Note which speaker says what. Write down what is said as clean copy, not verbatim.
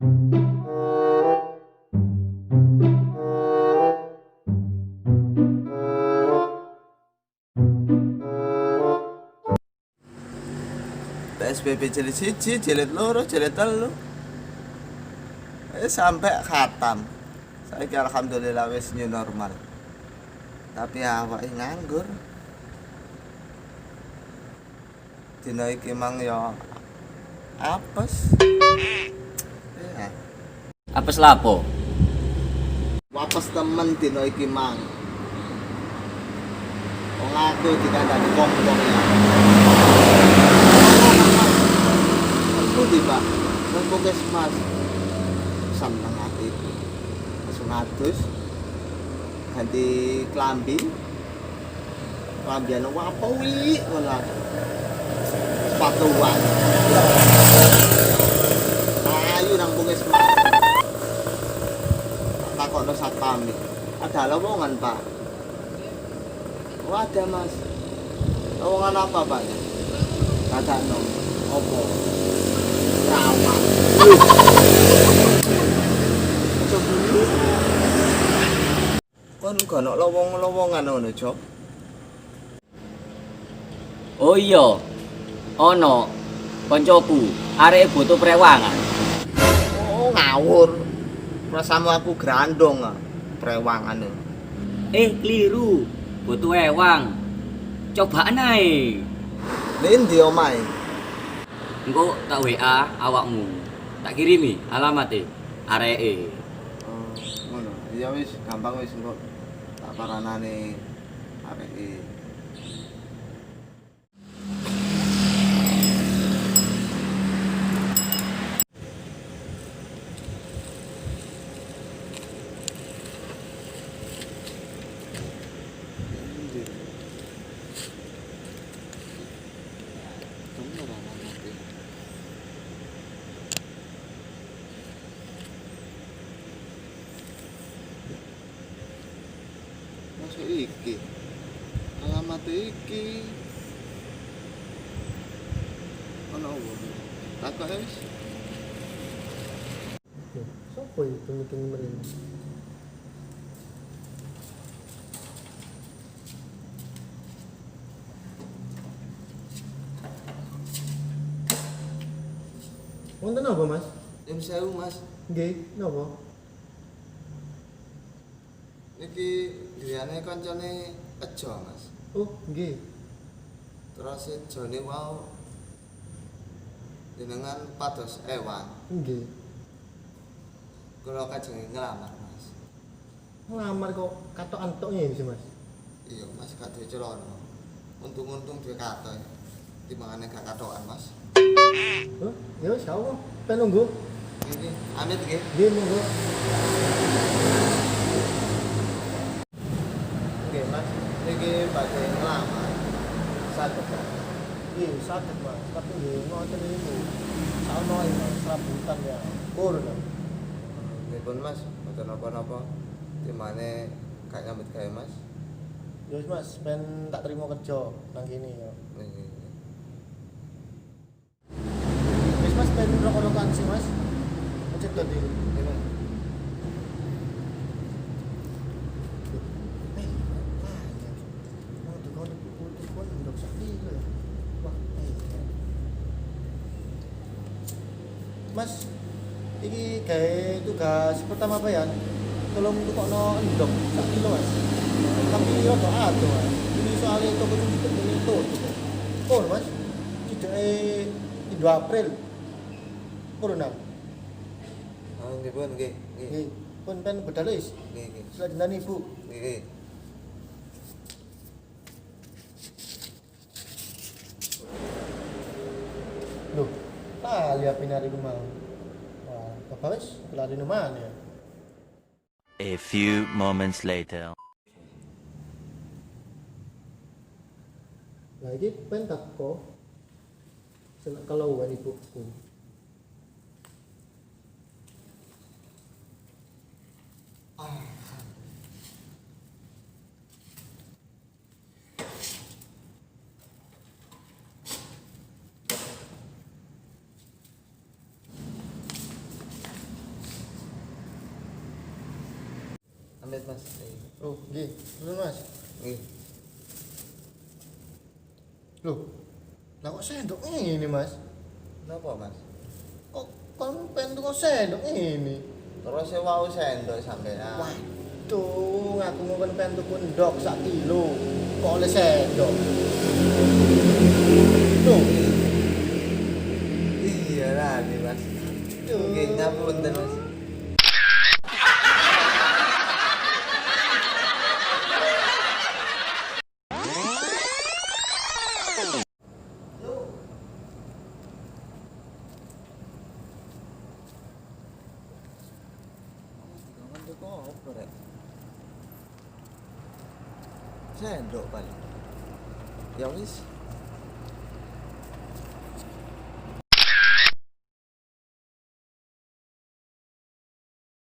Speaker 1: PSBB jilid 1, jilid 2, jilid 3. Sampai khatam. Saiki alhamdulillah wis new normal. Tapi awake nganggur. Dina iki mang ya apes. Ya.
Speaker 2: Apes lapo?
Speaker 1: Apes temen dina iki mang. Wong aku dikandani wong-wong ya. Aku di Pak, nang puskesmas. Seneng ati. Langsung ngadus. Ganti klambi. Klambian apa wi ngono. Sepatuan. Ayo nang puskesmas. Takokno satpam. Ada lowongan, Pak. Oh, ada, Mas. Lowongan apa, Pak? Kadakno. Opo? Rawang. Kon gono lowongan ngono, Jok.
Speaker 2: Oh iya. Ono koncoku arek butuh prewangan.
Speaker 1: Oh, ngawur. Rasamu aku grandong prewangan.
Speaker 2: Keliru. Butuh ewang. Cobaan ae.
Speaker 1: Nendi omahe?
Speaker 2: Engko tak WA awakmu. Tak kirimi alamate areke.
Speaker 1: Oh, ngono. Ya wis, gampang wis engko. Tak paranane areke. Masuk iki. Alamat iki. Ono apa? Takok wis.
Speaker 3: Sopo itu meeting mrene? Wonten apa, Mas?
Speaker 1: Jam 1000, Mas.
Speaker 3: Nggih, napa?
Speaker 1: Niki liyane kancane Ejo, Mas.
Speaker 3: Oh, nggih.
Speaker 1: Terus Ejone wau jenengan pados ewan.
Speaker 3: Nggih.
Speaker 1: Kula kajeng nglamar, Mas.
Speaker 3: Ngelamar kok katokan tok ngene sih, Mas.
Speaker 1: Iya, Mas, gak duwe celana. Untung-untung duwe katok. Timbangane gak katokan, Mas.
Speaker 3: Oh, ya wis apa? Ben nunggu.
Speaker 1: Iki, amit nggih.
Speaker 3: Nggih, monggo.
Speaker 1: Nggih, Mas. Niki badhe nglamar. Saged, Mas.
Speaker 3: Nggih, saged, Mas. Tapi nggih ngoten niku. Saono iki serabutan ya. Kurang.
Speaker 1: Nggih pun, Mas. Mboten napa-napa. Timane gak nyambut gawe, Mas.
Speaker 3: Ya wis, Mas, ben tak terima kerja nang kene ya.
Speaker 1: Nggih.
Speaker 3: Wis, Mas, ben rokok-rokokan sih, Mas. Cek tadi.
Speaker 1: Ini
Speaker 3: Mas, ini kayak tugas pertama apa ya? Tolong tukokno endok 1 kilo, Mas. Tapi yo kok ado, Mas. Ini soalnya toko itu ini tuh. Oh, Mas. Tidak 2 April. Corona.
Speaker 1: nggih pun nggih.
Speaker 3: Nggih, pun ben bedalis.
Speaker 1: Nggih.
Speaker 3: Selanjutnya Ibu.
Speaker 1: Nggih.
Speaker 3: Loh, tali apa nari rumah? Wah, apa wis? Lari rumah ya.
Speaker 4: A few moments later.
Speaker 3: Lagi pentak kok. Senang kalau ibuku.
Speaker 1: Amit mas.
Speaker 3: Oh, nggih. Nuwun Mas.
Speaker 1: Nggih.
Speaker 3: Loh. Lah kok sendok ini, Mas?
Speaker 1: Kenapa mas?
Speaker 3: Kok kon pengen tuku sendok ini?
Speaker 1: Terus saya mau sendok sampean.
Speaker 3: Waduh, aku mau pengen tuku ndok 1 kilo. Kok oleh sendok? Loh,
Speaker 1: Iya lah nih mas. Oke, ngapunten mas. Sendok paling. Ya wis.